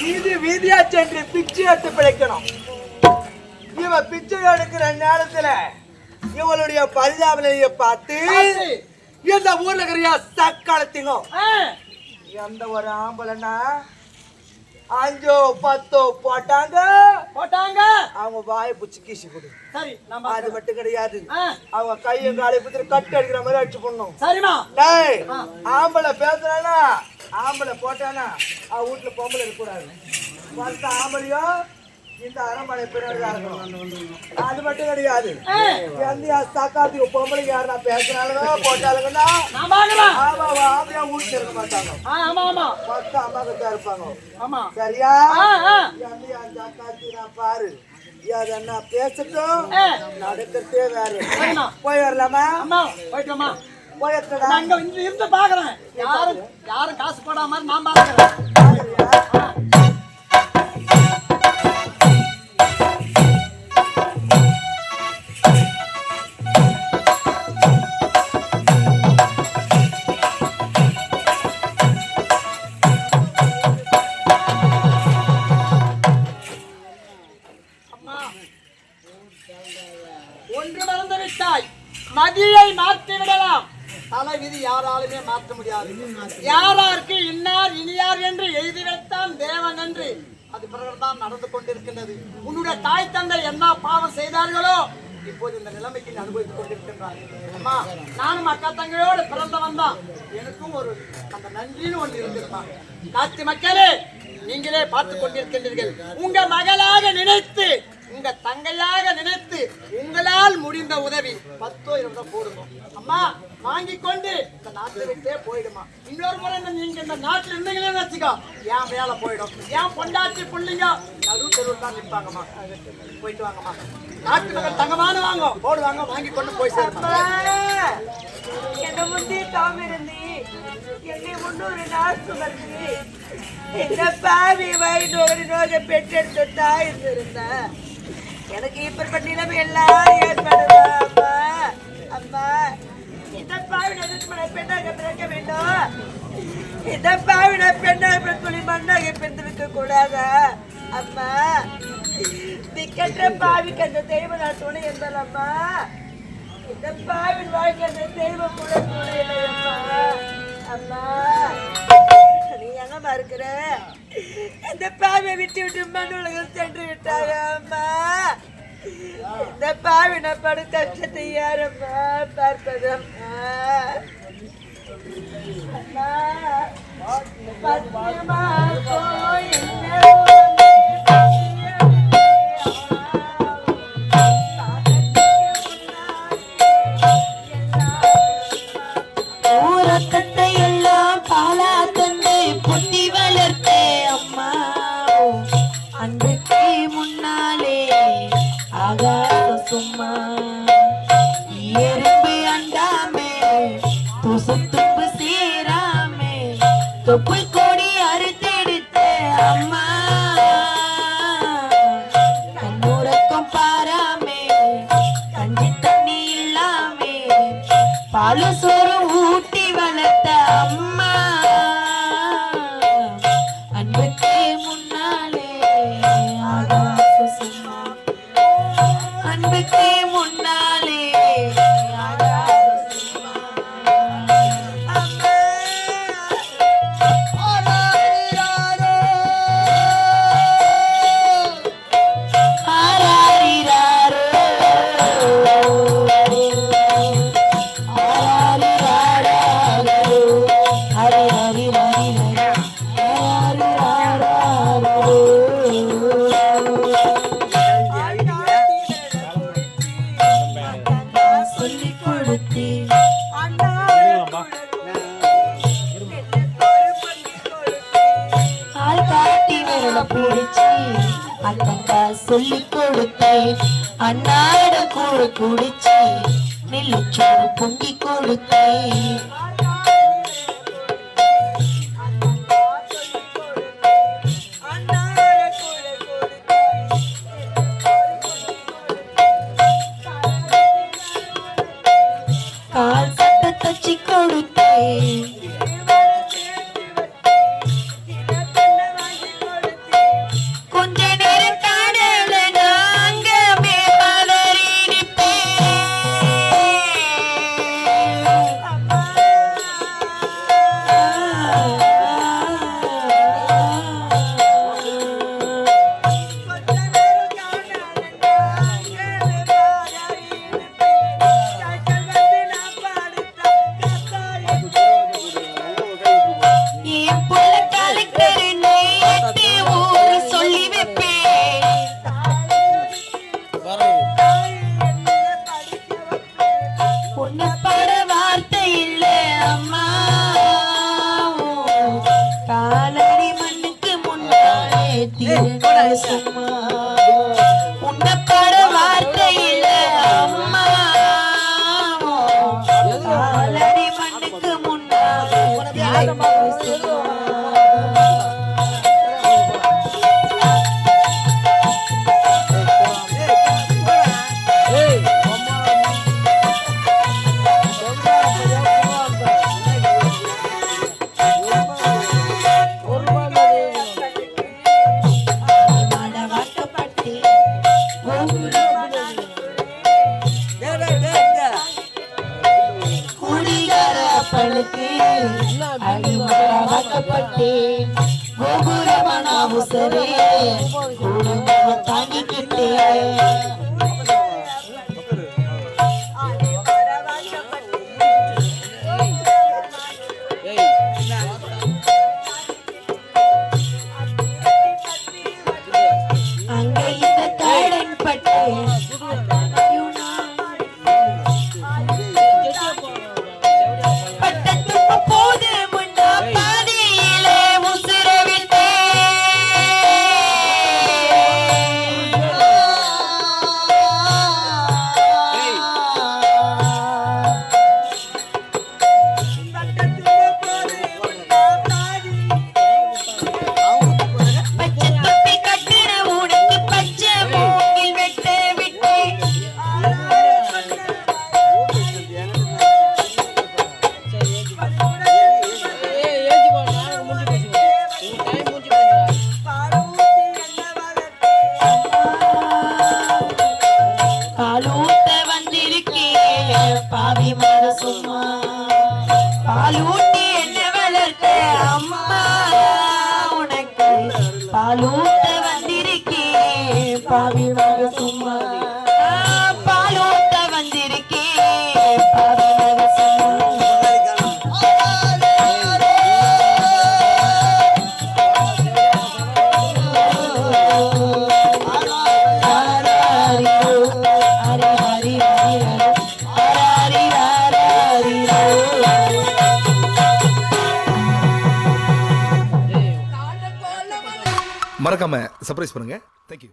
வீதி வீதியா சென்று பிச்சை எடுத்து பிழைக்கணும். இவன் பிச்சை எடுக்கிற நேரத்துல இவளுடைய பரிதாபனையை பார்த்து இந்த ஊர்ல இருக்கிற சக்காலத்திங்க எந்த ஒரு ஆம்பளைன்னா 5 10 போட்டாங்க அவங்க வாயை புடிச்சு கீசி கொடு. சரி, நம்ம அது மட்டும் கிடையாது, அவங்க கையும் காலையும் புடிச்சு கட்டு அடிக்கிற மாதிரி அடிச்சு போடணும். சரிமா? டேய், ஆம்பளை பேசுறானா ஆம்பளை போட்டானா அவ வீட்டுல பொம்பளை இருக்கக்கூடாது. பத்து ஆம்பளையோ இந்த அரண்மனை பின்னாடி அது மட்டும் கிடையாது. எந்த சாக்காத்துக்கு பொம்பளைக்கு யாருன்னா பேசுறாங்களோ போட்டாலுங்கன்னா ஆமாவா வீட்டுல இருக்க மாட்டாங்க. பத்து அம்மாக்கிட்ட இருப்பாங்க. சரியா? எந்த சாக்காத்தி நான் பாரு என்ன பேசட்டும் நடக்கிறதே வேற. போய் வரலாமா? போய் இருந்து பாக்குறேன். யாரும் காசு போடாம நான் பாக்குறேன். ஒன்று மறந்து விட்டாய், மதியை மாற்றி விடலாம், தலைவிதி யாராலுமே மாற்ற முடியாது. யாராருக்கு இன்னார் இனியார் என்று எழுதி வைத்தான் தேவன் என்று அது பிறகுதான் நடந்து கொண்டிருக்கின்றது. உன்னுடைய தாய் தந்தை என்ன பாவம் செய்தார்களோ இப்போது இந்த நிலைமைக்கு அனுபவித்துக் கொண்டிருக்கின்றார்கள். அம்மா, நானும் அக்கா தங்கையோடு பிறந்தவன் தான். எனக்கும் ஒரு அந்த நன்றின்னு ஒன்று இருந்திருப்பான். காட்சி மக்களே, நீங்களே பார்த்துக் கொண்டிருக்கின்றீர்கள். உங்க மகளாக நினைத்து உங்க தங்கையாக நினைத்து உங்களால் முடிந்த உதவி 10 20 போடுங்க. அம்மா, வாங்கி கொண்டு இந்த நாட்டை விட்டே போயிடுமா. இன்னொரு முறை நீங்க இந்த நாட்டில் இருந்தீங்களே வச்சுக்கோ, என் வேலை போயிடும். ஏன் பொண்டாட்டி பிள்ளைங்க நடு தெருவில் தான் நிற்பாங்கம்மா. போயிட்டு வாங்கம்மா. நாட்டு மகள் தங்கமான வாங்க போடுவாங்க, வாங்கி கொண்டு போய் சேருமா. என்ன முந்தி தாம் இருந்து என்னை முன்னூறு நாள் சுமர்ந்து இந்த பாவி வயிறு நோயை பெற்றெடுத்து தான் இருந்திருந்தேன். எனக்கு இப்ப நிலைமை எல்லாம் ஏற்படுமா? அம்மா, அம்மா, இந்த பாவிட பெண்ணாக பிறக்க வேண்டும். இந்த பாவிட பெண்ணாக துளி மண்ணாக பிறந்திருக்க கூடாதா? அம்மா, திக்கற்ற பாவிக்கு அந்த தெய்வம் நான் துணை என்பதம்மா. இந்த பாவின் வாழ்க்கை அந்த தெய்வம் கூட துணை இல்லையம்மா. அம்மா, நீ எங்கம்மா இருக்கிற? இந்த பாவியை விட்டு விட்டு மண் உலகம் சென்று விட்டாங்க. அம்மா, இந்த பாவினை படு கஷ்டத்தை யாரம்மா பார்ப்பதம்மா? அம்மா, பத்தியமா போய் கொடி அறுத்தெடுத்த அம்மா, கண்ணுறக்கம் பாராமே, கஞ்சி தண்ணி இல்லாமே, பாலு சோறு ஊட்டி வளர்த்த அம்மா, அன்புக்கு முன்னாலே ஆகாச சும்மா, அன்புக்கு முன்னாலே சொல்லிக் கொடுத்தேன். அன்னாட கூழ குடிச்சு நெல்லுச்சோறு பொங்கி கொடுத்தேன். கால் சட்டை தச்சு கொடுத்தேன். இருந்தாலும் சும்மா உன்னப்பட வார்த்தை இல்ல அம்மா காலடி மண்ணுக்கு முன்னாடி சும்மா பழுக்கு அடிமரப்பட்டேன் கோபுரமான உசரே குடும்பம் தாங்கிக்கிட்டேன் அங்க இந்த காடன் பட்டேன் பாலூட்ட வந்திருக்கேன் பாவி மன சும்மா பாலூட்டி என்ன வளர்த்த அம்மா உனக்கு பாலூட்ட வந்திருக்கேன் பாவி மன சும்மா பாலூட்ட வந்திருக்கேன் பாவி மன சும்மா மறக்காம சர்ப்ரைஸ் பண்ணுங்க. தேங்க்யூ.